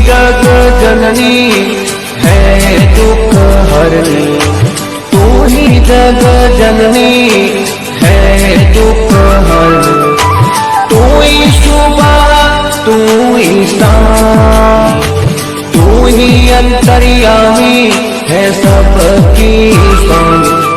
जग जननी है दुख हरनी, तू ही जग जननी है दुख हरनी। तू ही सुबह तू ही शाम, तू ही अंतर्यामी है सबकी स्वामी।